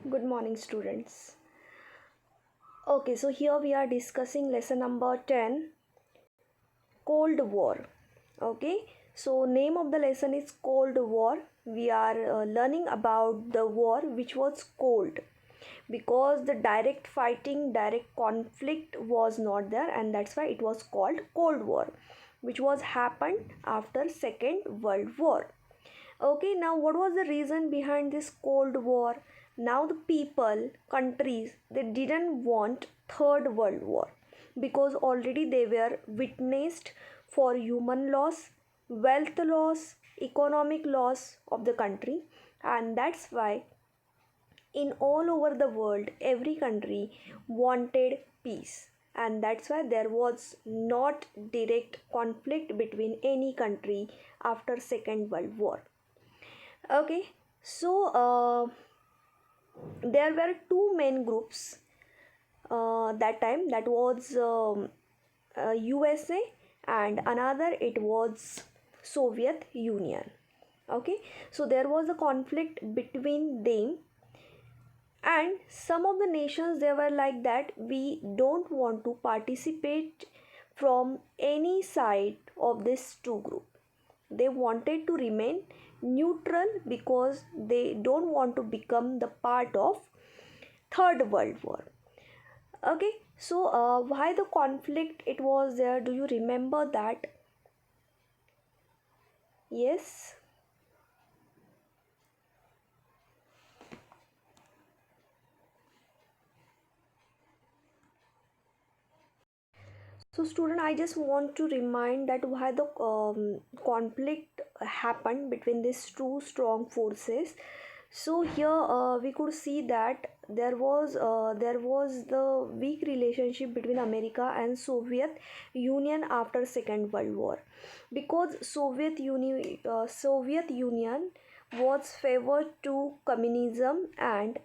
Good morning, students. Okay, so here we are discussing lesson number 10, Cold War. Okay, so name of the lesson is Cold War. We are learning about the war which was cold because the direct fighting, direct conflict was not there, and that's why it was called Cold War, which was happened after Second World War. Okay, now what was the reason behind this Cold War? Now the people, countries, they didn't want Third World War because already they were witnessed for human loss, wealth loss, economic loss of the country, and that's why in all over the world every country wanted peace, and that's why there was not direct conflict between any country after Second World War. Okay, so there were two main groups that time, that was USA, and another it was Soviet Union. Okay, so there was a conflict between them, and some of the nations they were like that we don't want to participate from any side of this two group. They wanted to remain neutral because they don't want to become the part of Third World War. Okay, so why the conflict it was there, do you remember that? Yes. So student, I just want to remind that why the conflict happened between these two strong forces. So here we could see that there was the weak relationship between America and Soviet Union after Second World War, because Soviet Union was favored to communism, and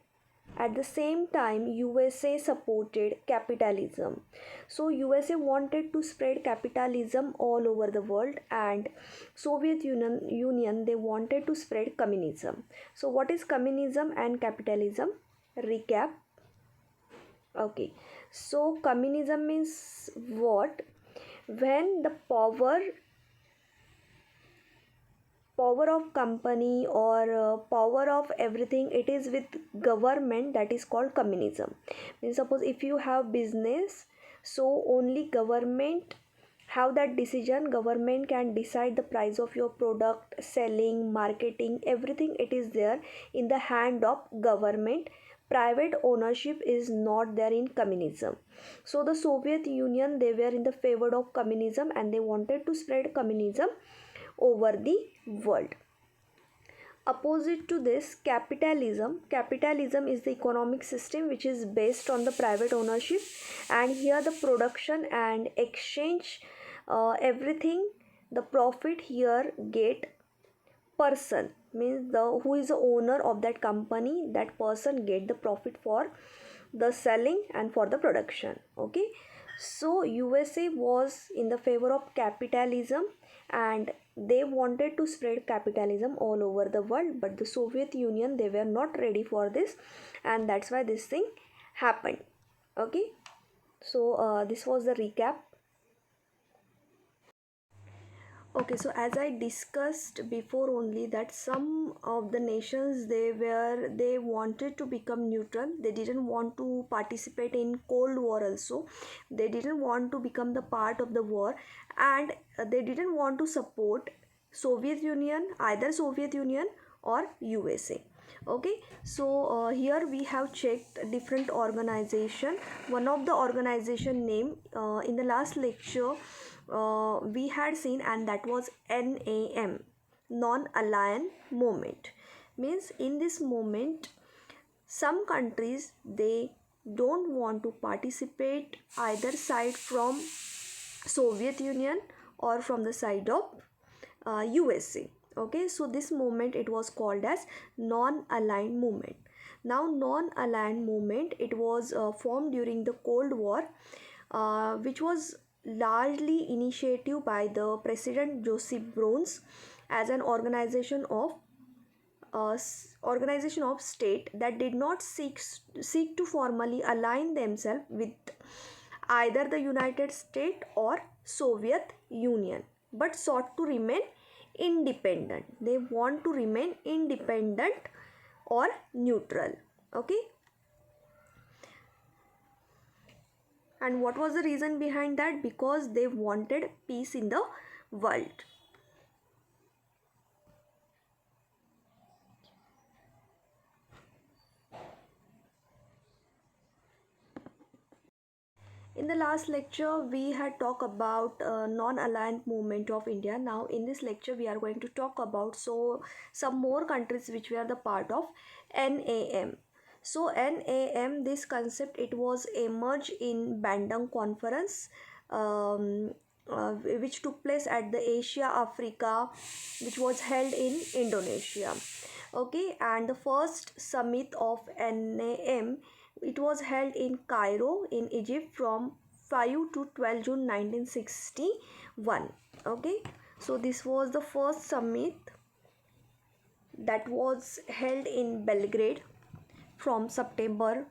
at the same time USA supported capitalism. So USA wanted to spread capitalism all over the world, and Soviet Union they wanted to spread communism. So what is communism and capitalism? Recap. Okay, so communism means what? When the power of company or power of everything it is with government, that is called communism. Means suppose if you have business, so only government have that decision. Government can decide the price of your product, selling, marketing, everything it is there in the hand of government. Private ownership is not there in communism. So the Soviet Union they were in the favor of communism, and they wanted to spread communism over the world. Opposite to this, capitalism is the economic system which is based on the private ownership, and here the production and exchange, everything, the profit here get person, means the who is the owner of that company, that person get the profit for the selling and for the production. Okay, so USA was in the favor of capitalism, and they wanted to spread capitalism all over the world, but the Soviet Union they were not ready for this, and that's why this thing happened. Okay, so this was the recap. Okay, so as I discussed before only, that some of the nations they wanted to become neutral. They didn't want to participate in Cold War also. They didn't want to become the part of the war, and they didn't want to support Soviet Union, either Soviet Union or USA. Okay, so here we have checked different organization. One of the organization name in the last lecture we had seen, and that was NAM, non-aligned movement. Means in this movement some countries they don't want to participate either side from Soviet Union or from the side of USA. Okay, so this movement it was called as non-aligned movement. Now non-aligned movement it was formed during the Cold War, which was largely initiative by the President Joseph Broz as an organization of organization of state that did not seek to formally align themselves with either the United States or Soviet Union, but sought to remain independent. They want to remain independent or neutral. Okay. And what was the reason behind that? Because they wanted peace in the world. In the last lecture, we had talked about non-aligned movement of India. Now, in this lecture, we are going to talk about some more countries which were the part of NAM. So, NAM, this concept, it was emerged in Bandung Conference, which took place at the Asia Africa, which was held in Indonesia. Okay, and the first summit of NAM, it was held in Cairo in Egypt from 5 to 12 June 1961. Okay, so this was the first summit that was held in Belgrade from September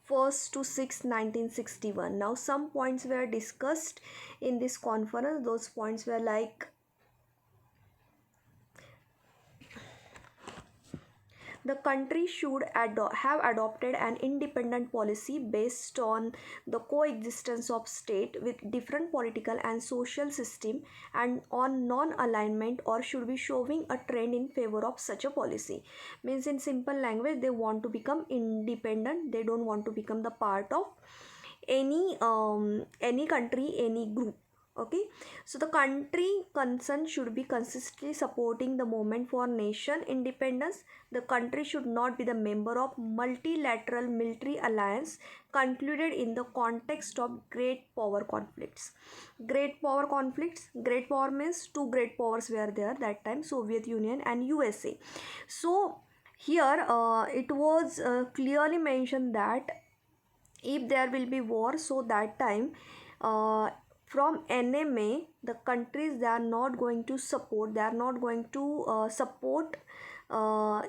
1st to 6th 1961. Now some points were discussed in this conference. Those points were like the country should have adopted an independent policy based on the coexistence of state with different political and social system and on non-alignment, or should be showing a trend in favor of such a policy. Means in simple language, they want to become independent. They don't want to become the part of any country, any group. Okay, so the country concerned should be consistently supporting the movement for nation independence. The country should not be the member of multilateral military alliance concluded in the context of great power conflicts. Great power conflicts, great power means two great powers were there that time, Soviet Union and USA. So here it was clearly mentioned that if there will be war, so that time from NMA, the countries, they are not going to support, they are not going to support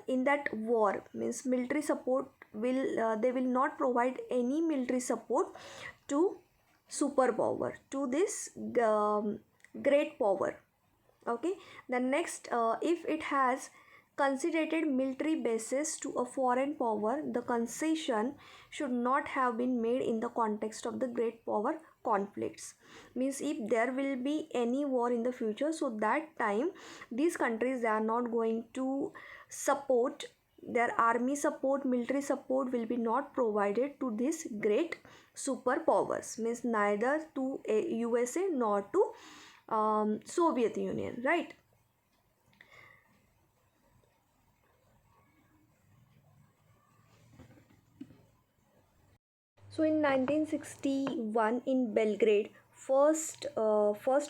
in that war. Means military support will they will not provide any military support to superpower, to this great power. Okay, the next, if it has conceded military bases to a foreign power, the concession should not have been made in the context of the great power conflicts. Means if there will be any war in the future, so that time these countries, they are not going to support, their army support, military support will be not provided to these great superpowers. Means neither to USA nor to Soviet Union, right? So in 1961 in Belgrade, first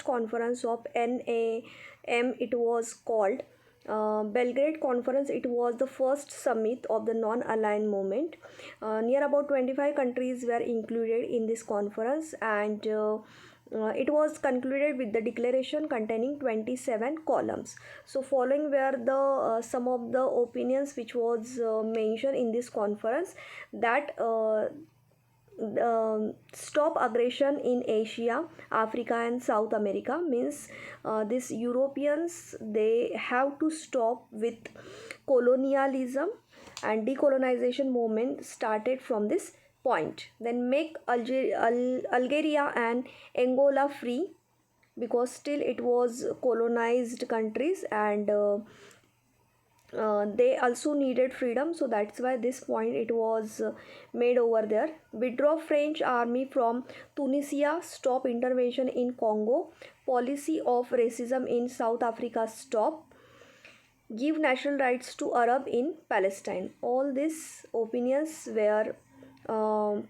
conference of NAM, it was called Belgrade Conference. It was the first summit of the non-aligned movement. Near about 25 countries were included in this conference, and it was concluded with the declaration containing 27 columns. So following were the some of the opinions which was mentioned in this conference, that stop aggression in Asia, Africa and South America. Means these Europeans, they have to stop with colonialism, and decolonization movement started from this point. Then make Algeria and Angola free, because still it was colonized countries, and they also needed freedom, so that's why this point it was made over there. Withdraw French army from Tunisia, stop intervention in Congo, policy of racism in South Africa stop, give national rights to Arab in Palestine. All these opinions were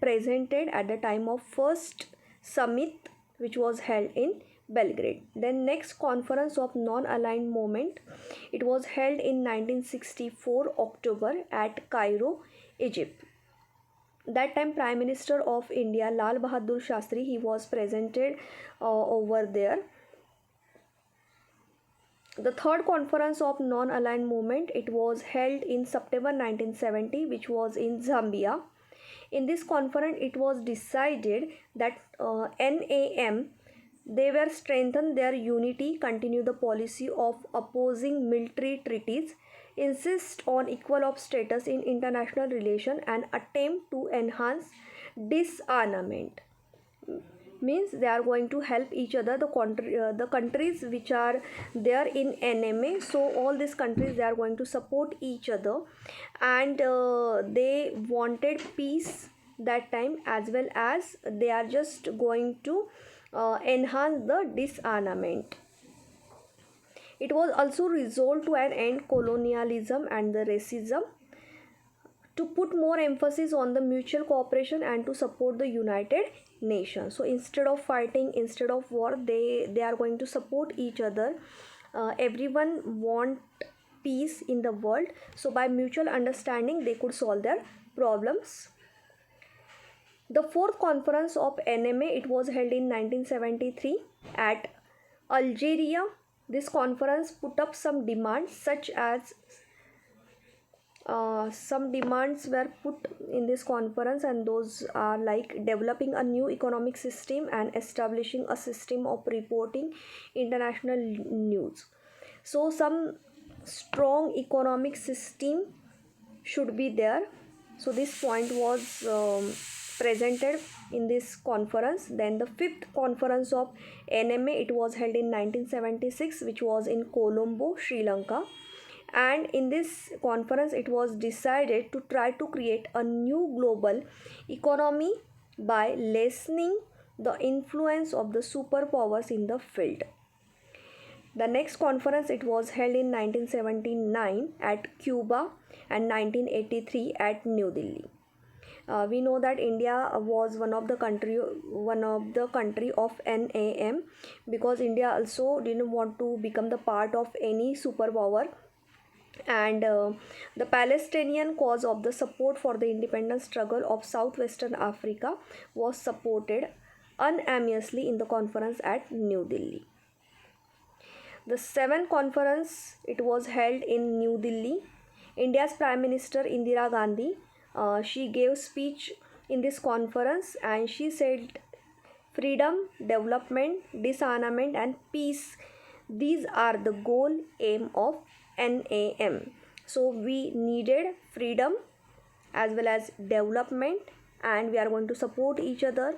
presented at the time of first summit which was held in Belgrade. Then next conference of non-aligned movement, it was held in 1964 October at Cairo, Egypt. That time Prime Minister of India Lal Bahadur Shastri, he was presented over there. The third conference of non-aligned movement, it was held in September 1970, which was in Zambia. In this conference, it was decided that NAM, they were strengthen their unity, continue the policy of opposing military treaties, insist on equal of status in international relation, and attempt to enhance disarmament. Means they are going to help each other, the countries which are there in NMA. So all these countries, they are going to support each other, and they wanted peace that time, as well as they are just going to enhance the disarmament. It was also resolved to an end colonialism and the racism, to put more emphasis on the mutual cooperation and to support the United Nations. So instead of fighting, instead of war, they are going to support each other. Everyone want peace in the world, so by mutual understanding they could solve their problems. The fourth conference of NMA, it was held in 1973 at Algeria. This conference put up some demands, such as some demands were put in this conference, and those are like developing a new economic system and establishing a system of reporting international news. So some strong economic system should be there. So this point was presented in this conference. Then the fifth conference of NMA, it was held in 1976, which was in Colombo, Sri Lanka. And in this conference, it was decided to try to create a new global economy by lessening the influence of the superpowers in the field. The next conference, it was held in 1979 at Cuba and 1983 at New Delhi. We know that India was one of the country of NAM, because India also didn't want to become the part of any superpower. And the Palestinian cause of the support for the independence struggle of southwestern Africa was supported unanimously in the conference at New Delhi. The seventh conference, it was held in New Delhi. India's Prime Minister Indira Gandhi, she gave speech in this conference, and she said freedom, development, disarmament and peace, these are the goal aim of NAM. So we needed freedom as well as development, and we are going to support each other.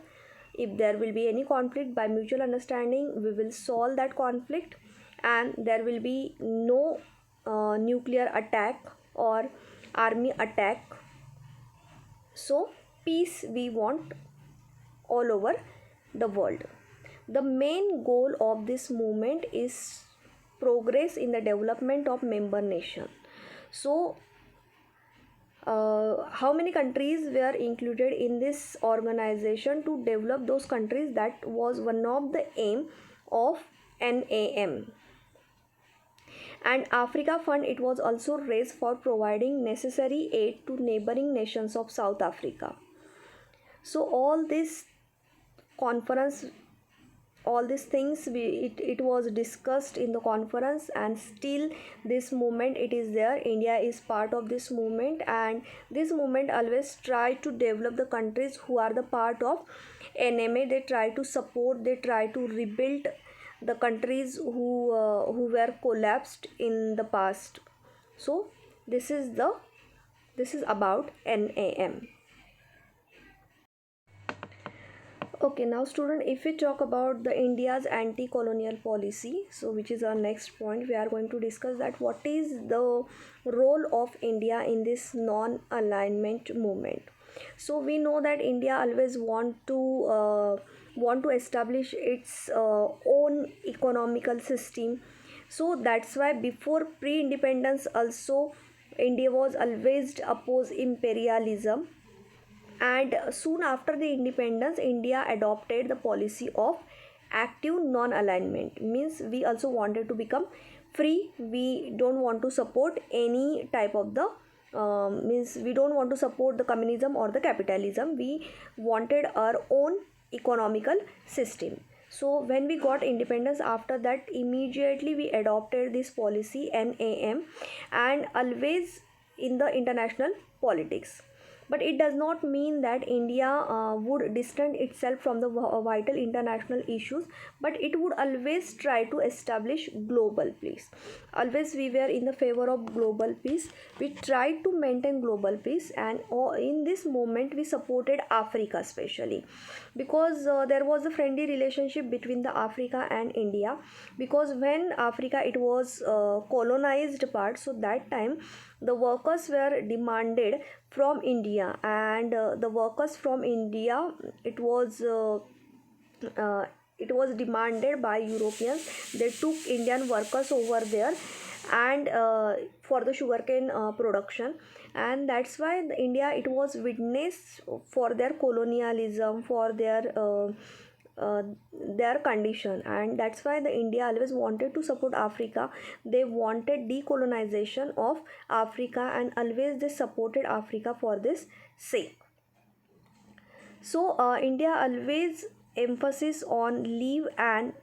If there will be any conflict, by mutual understanding we will solve that conflict, and there will be no nuclear attack or army attack. So peace we want all over the world. The main goal of this movement is progress in the development of member nation. So how many countries were included in this organization to develop those countries? That was one of the aim of NAM. And Africa Fund, it was also raised for providing necessary aid to neighboring nations of South Africa. So all this conference, all these things, it was discussed in the conference, and still this movement, it is there. India is part of this movement, and this movement always try to develop the countries who are the part of NMA. They try to support, they try to rebuild the countries who were collapsed in the past. So this is about NAM. Okay, now student, if we talk about the India's anti-colonial policy, so which is our next point, we are going to discuss that what is the role of India in this non-alignment movement. So we know that India always want to establish its own economical system. So that's why before pre-independence also, India was always opposed imperialism, and soon after the independence, India adopted the policy of active non-alignment. Means we also wanted to become free. We don't want to support any type of the means we don't want to support the communism or the capitalism. We wanted our own economical system. So when we got independence, after that immediately we adopted this policy NAM, and always in the international politics. But it does not mean that India would distance itself from the vital international issues, but it would always try to establish global peace. Always we were in the favor of global peace. We tried to maintain global peace, and in this moment we supported Africa especially, because there was a friendly relationship between the Africa and India, because when Africa it was colonized part, so that time the workers were demanded from India, and the workers from India, it was uh, it was demanded by Europeans. They took Indian workers over there, and for the sugarcane production, and that's why the India it was witnessed for their colonialism, for uh, their condition, and that's why the India always wanted to support Africa. They wanted decolonization of Africa, and always they supported Africa for this sake. So India always emphasis on live and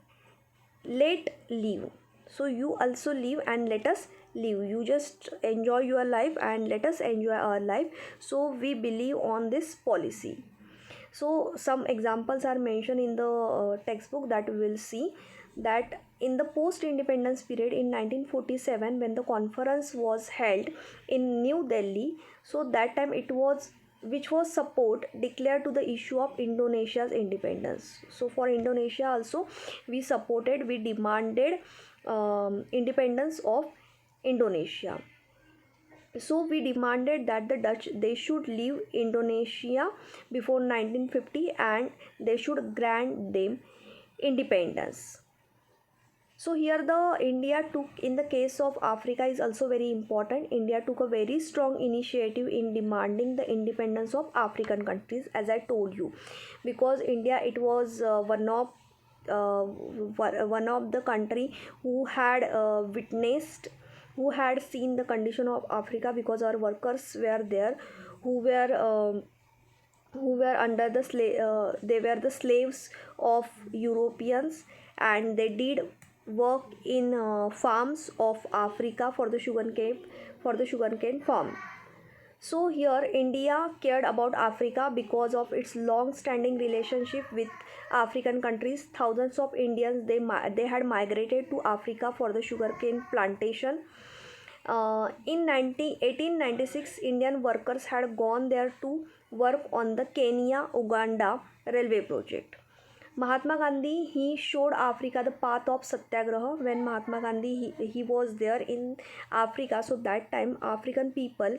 let live. So you also live and let us live. You just enjoy your life and let us enjoy our life. So we believe on this policy. So some examples are mentioned in the textbook that we will see, that in the post independence period in 1947, when the conference was held in New Delhi, so that time it was, which was support declared to the issue of Indonesia's independence. So for Indonesia also we supported, we demanded independence of Indonesia. So we demanded that the Dutch they should leave Indonesia before 1950, and they should grant them independence. So here the India took, in the case of Africa is also very important. India took a very strong initiative in demanding the independence of African countries, as I told you, because India it was one of the country who had witnessed, who had seen the condition of Africa, because our workers were there who were under the they were the slaves of Europeans, and they did work in farms of Africa for the sugarcane farm. So here India cared about Africa because of its long-standing relationship with African countries. Thousands of Indians they had migrated to Africa for the sugarcane plantation. In 1896, Indian workers had gone there to work on the Kenya-Uganda railway project. Mahatma Gandhi, he showed Africa the path of Satyagraha. When Mahatma Gandhi he was there in Africa, so that time African people,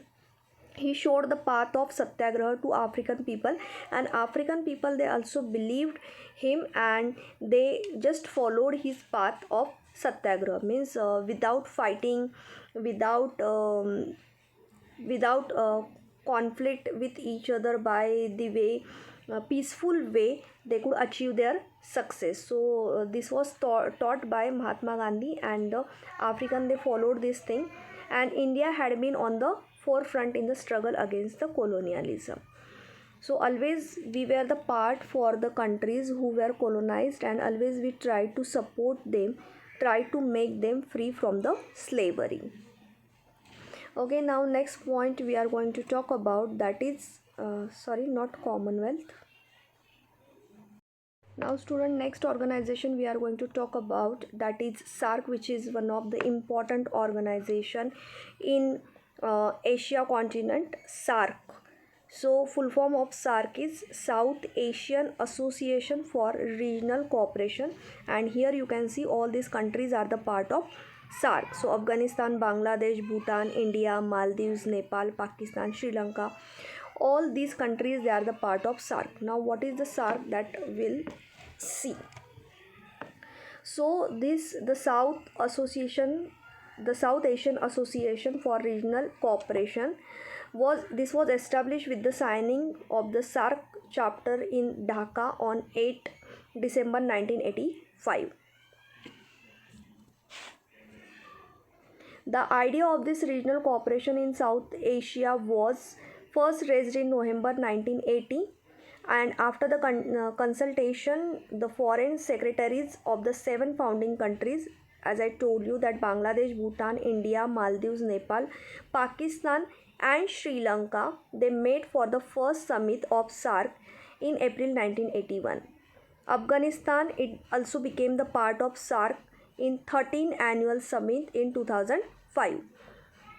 he showed the path of Satyagraha to African people, and African people they also believed him, and they just followed his path of Satyagraha, means without fighting, without without conflict with each other, by the way peaceful way they could achieve their success. So this was taught by Mahatma Gandhi, and the African they followed this thing, and India had been on the forefront in the struggle against the colonialism. So always we were the part for the countries who were colonized, and always we tried to support them, try to make them free from the slavery. Okay, now next point we are going to talk about, that is not Commonwealth. Now student, next organization we are going to talk about, that is SAARC, which is one of the important organization in Asia continent. SAARC, so full form of SAARC is South Asian Association for Regional Cooperation, and here you can see all these countries are the part of SAARC. So Afghanistan, Bangladesh, Bhutan, India, Maldives, Nepal, Pakistan, Sri Lanka, all these countries they are the part of SAARC. Now what is the SAARC, that will see. So this the South Asian Association for Regional Cooperation was established with the signing of the SAARC chapter in Dhaka on 8 December 1985. The idea of this regional cooperation in South Asia was first raised in November 1980, And after the consultation, the foreign secretaries of the 7 founding countries, as I told you, that Bangladesh, Bhutan, India, Maldives, Nepal, Pakistan and Sri Lanka, they met for the first summit of SAARC in April 1981. Afghanistan, it also became the part of SAARC in 13th annual summit in 2005.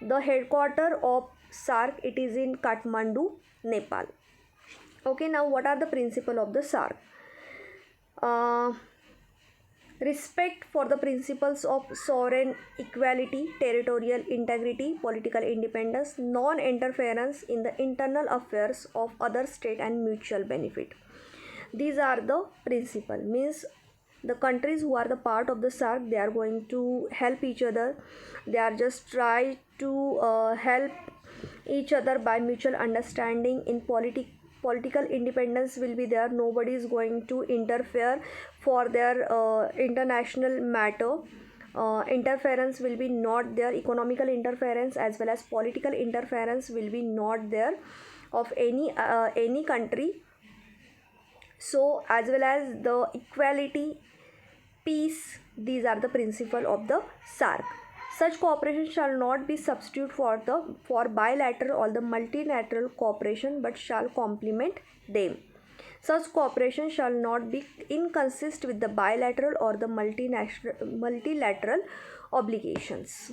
The headquarter of SAARC, it is in Kathmandu, Nepal. Okay, now what are the principles of the SAARC? Respect for the principles of sovereign equality, territorial integrity, political independence, non-interference in the internal affairs of other state and mutual benefit. These are the principles. Means the countries who are the part of the SAARC, they are going to help each other. They are just try to help each other by mutual understanding. In political independence will be there. Nobody is going to interfere for their international matter. Interference will be not there. Economical interference as well as political interference will be not there of any country. So as well as the equality, peace, these are the principle of the SAARC. Such cooperation shall not be substitute for bilateral or the multilateral cooperation, but shall complement them. Such cooperation shall not be inconsistent with the bilateral or the multilateral obligations.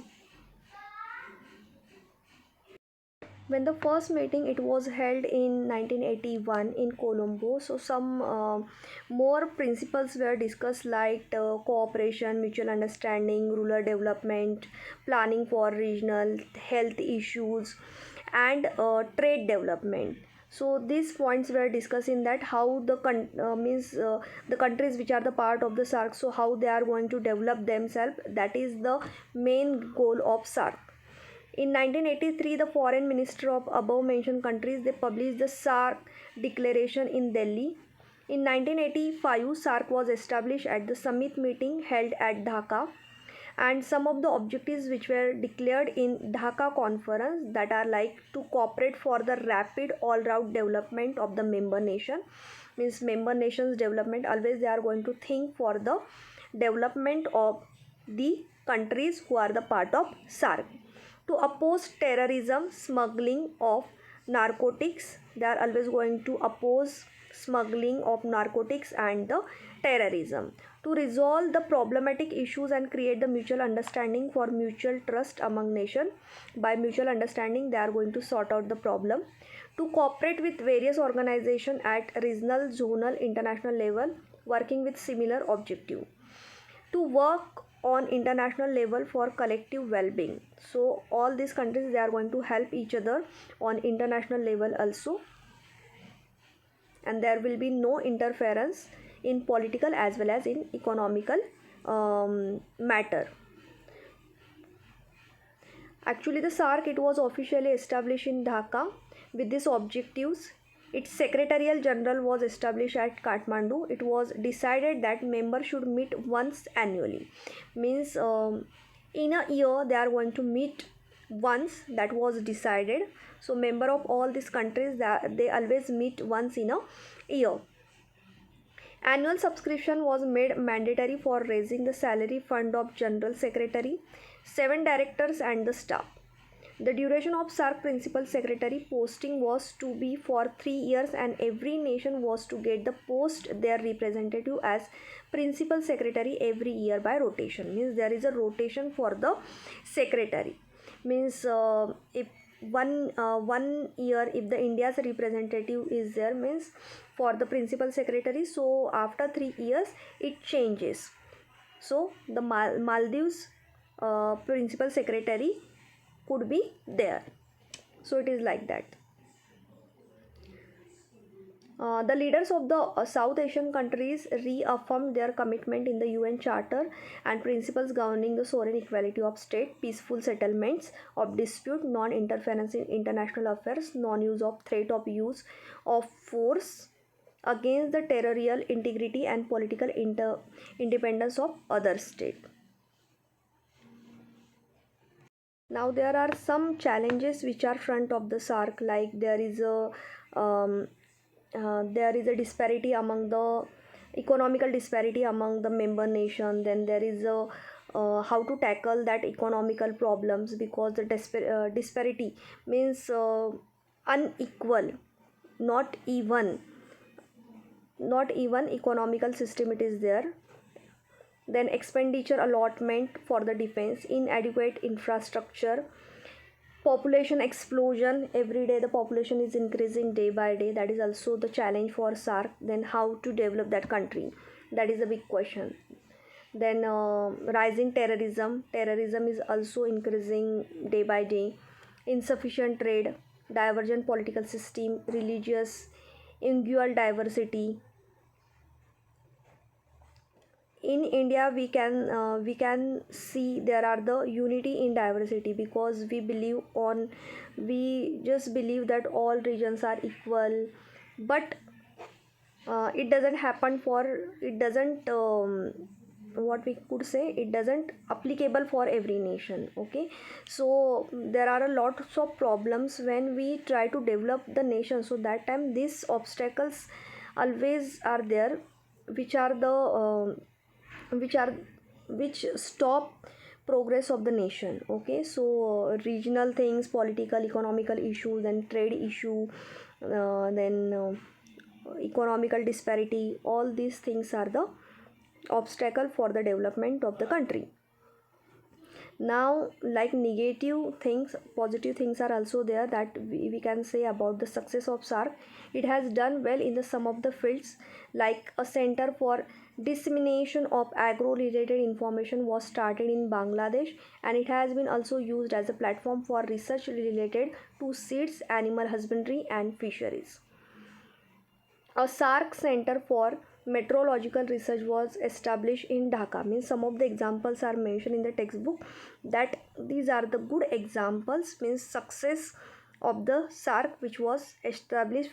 When the first meeting, it was held in 1981 in Colombo, so some more principles were discussed, like cooperation, mutual understanding, rural development, planning for regional health issues, and trade development. So these points were discussed in that, how the the countries which are the part of the SAARC, so how they are going to develop themselves. That is the main goal of SAARC. In 1983, the foreign minister of above mentioned countries, they published the SAARC declaration in Delhi. In 1985, SAARC was established at the summit meeting held at Dhaka, and some of the objectives which were declared in Dhaka conference, that are like to cooperate for the rapid all-round development of the member nation. Means member nations development, always they are going to think for the development of the countries who are the part of SAARC. To oppose terrorism, smuggling of narcotics, they are always going to oppose smuggling of narcotics and the terrorism. To resolve the problematic issues and create the mutual understanding for mutual trust among nations. By mutual understanding, they are going to sort out the problem. To cooperate with various organizations at regional, zonal, international level, working with similar objective. To work on international level for collective well-being. So all these countries, they are going to help each other on international level also, and there will be no interference in political as well as in economical matter. Actually, the SAARC, it was officially established in Dhaka with these objectives. Its Secretarial General was established at Kathmandu. It was decided that members should meet once annually. Means in a year they are going to meet once, that was decided. So member of all these countries, they always meet once in a year. Annual subscription was made mandatory for raising the salary fund of General Secretary, 7 directors and the staff. The duration of SAARC Principal Secretary posting was to be for 3 years, and every nation was to get the post their representative as Principal Secretary every year by rotation. Means there is a rotation for the secretary. Means if one year if the India's representative is there, means for the Principal Secretary, so after 3 years it changes. So the Maldives Principal Secretary could be there. So it is like that. The leaders of the South Asian countries reaffirmed their commitment in the UN Charter and principles governing the sovereign equality of state, peaceful settlements of dispute, non-interference in international affairs, non-use of threat of use of force against the territorial integrity and political independence of other state. Now there are some challenges which are front of the SAARC, like there is a there is a disparity among the economical disparity among the member nation. Then there is a how to tackle that economical problems, because the disparity means unequal, not even, not even economical system it is there. Then expenditure allotment for the defense, inadequate infrastructure, population explosion. Every day the population is increasing day by day, that is also the challenge for SARC. Then how to develop that country, that is a big question. Then rising terrorism, terrorism is also increasing day by day. Insufficient trade, divergent political system, religious ingual diversity. In India we can see there are the unity in diversity, because we believe on, we just believe that all regions are equal. But it doesn't happen for, it doesn't what we could say, it doesn't applicable for every nation. Okay, so there are a lots of problems when we try to develop the nation. So that time these obstacles always are there, which are the which are which stop progress of the nation. Okay, so regional things, political economical issues, and trade issue, then economical disparity, all these things are the obstacle for the development of the country. Now, like negative things, positive things are also there, that we can say about the success of SARC. It has done well in the some of the fields, like a center for dissemination of agro related information was started in Bangladesh, and it has been also used as a platform for research related to seeds, animal husbandry, and fisheries. A SARC Center for Meteorological Research was established in Dhaka. Means some of the examples are mentioned in the textbook, that these are the good examples, means success of the SARC which was established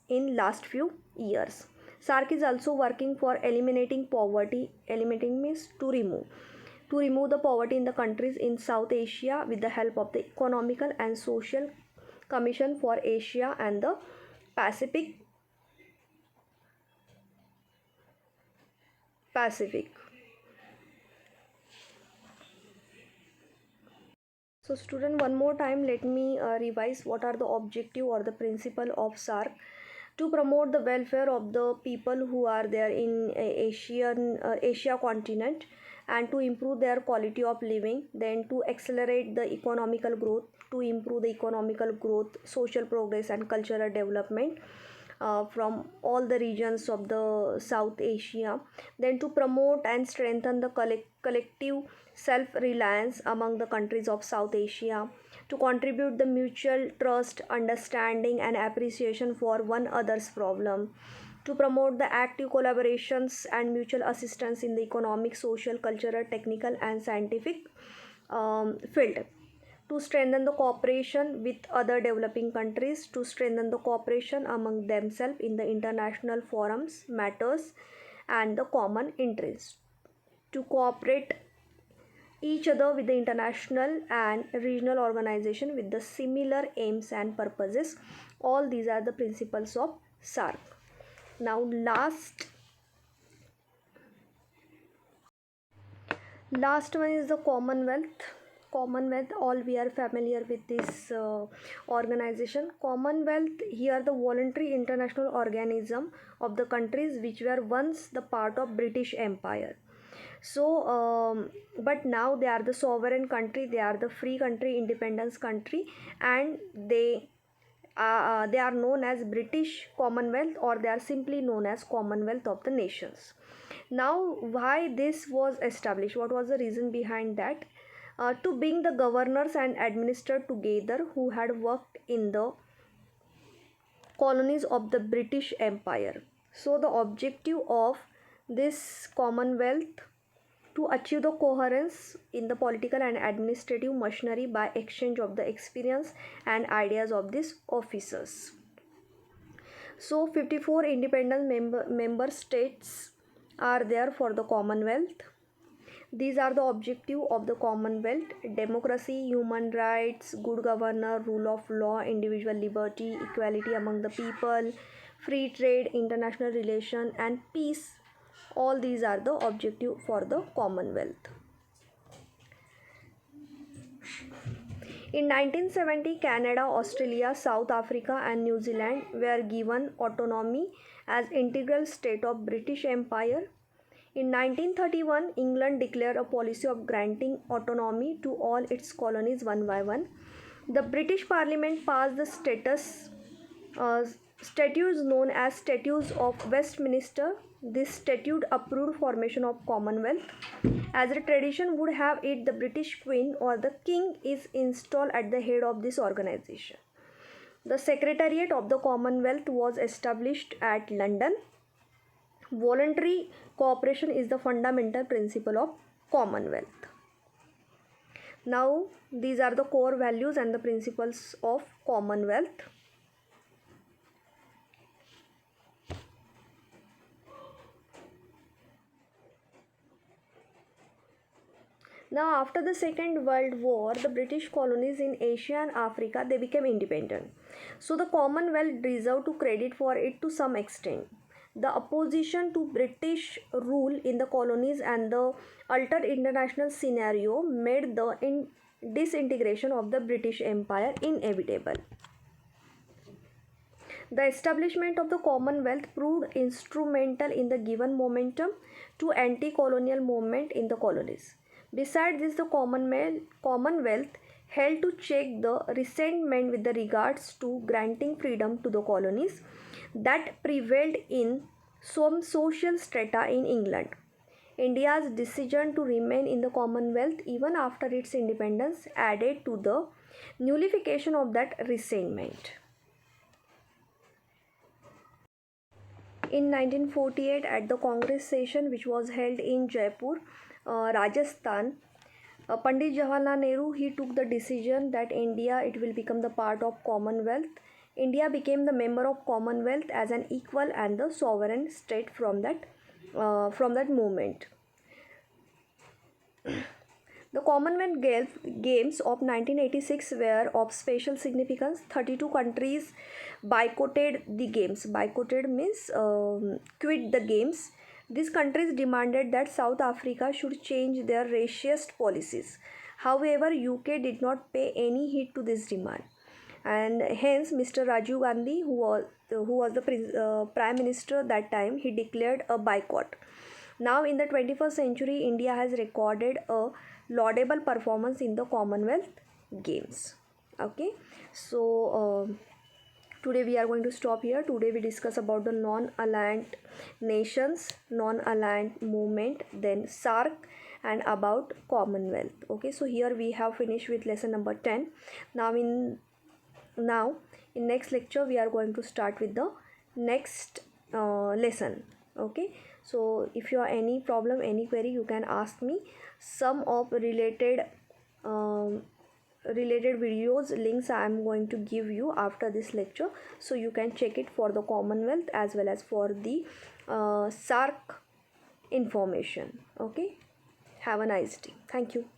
in last few years. SARC is also working for eliminating poverty. Eliminating means to remove the poverty in the countries in South Asia with the help of the Economical and Social Commission for Asia and the Pacific. So student, one more time let me revise what are the objective or the principle of SARC. To promote the welfare of the people who are there in Asia continent, and to improve their quality of living. Then to accelerate the economical growth, to improve the economical growth, social progress, and cultural development from all the regions of the South Asia. Then to promote and strengthen the collective self-reliance among the countries of South Asia, to contribute the mutual trust, understanding, and appreciation for one another's problem, to promote the active collaborations and mutual assistance in the economic, social, cultural, technical, and scientific field, to strengthen the cooperation with other developing countries, to strengthen the cooperation among themselves in the international forums, matters, and the common interest, to cooperate each other with the international and regional organization with the similar aims and purposes. All these are the principles of SARC. Now last one is the Commonwealth. All we are familiar with this organization. Commonwealth, here the voluntary international organism of the countries which were once the part of British Empire. So but now they are the sovereign country, they are the free country, independence country, and they are known as British Commonwealth, or they are simply known as Commonwealth of the Nations. Now, why this was established? What was the reason behind that? To bring the governors and administrators together who had worked in the colonies of the British Empire. So, the objective of this Commonwealth to achieve the coherence in the political and administrative machinery by exchange of the experience and ideas of these officers. So 54 independent member states are there for the Commonwealth. These are the objective of the Commonwealth: democracy, human rights, good governor, rule of law, individual liberty, equality among the people, free trade, international relation, and peace. All these are the objective for the Commonwealth. In 1970, Canada, Australia, South Africa, and New Zealand were given autonomy as integral state of British Empire. In 1931, England declared a policy of granting autonomy to all its colonies one by one. The British Parliament passed the uh, statutes known as Statutes of Westminster. This statute approved formation of Commonwealth. As the tradition would have it, the British Queen or the King is installed at the head of this organization. The Secretariat of the Commonwealth was established at London. Voluntary cooperation is the fundamental principle of Commonwealth. Now, these are the core values and the principles of Commonwealth. Now, after the Second World War, the British colonies in Asia and Africa, they became independent. So the Commonwealth deserved to credit for it to some extent. The opposition to British rule in the colonies and the altered international scenario made the disintegration of the British Empire inevitable. The establishment of the Commonwealth proved instrumental in the given momentum to anti-colonial movement in the colonies. Besides this, the Commonwealth helped to check the resentment with regards to granting freedom to the colonies that prevailed in some social strata in England. India's decision to remain in the Commonwealth even after its independence added to the nullification of that resentment. In 1948, at the Congress session which was held in Jaipur, Rajasthan, Pandit Jawaharlal Nehru, he took the decision that India, it will become the part of Commonwealth. India became the member of Commonwealth as an equal and the sovereign state from that moment. The Commonwealth Games of 1986 were of special significance. 32 countries boycotted the games. Boycotted means quit the games. These countries demanded that South Africa should change their racist policies. However, UK did not pay any heed to this demand, and hence Mr. Rajiv Gandhi, who was the Prime Minister that time, he declared a boycott. Now in the 21st century, India has recorded a laudable performance in the Commonwealth Games. Okay, so today we are going to stop here. Today we discuss about the non-aligned nations, non-aligned movement, then SAARC, and about Commonwealth. Okay, so here we have finished with lesson number 10. Now in next lecture we are going to start with the next lesson. Okay, so if you have any problem, any query, you can ask me. Some of related videos links I am going to give you after this lecture, so you can check it for the Commonwealth as well as for the SAARC information. Okay, have a nice day. Thank you.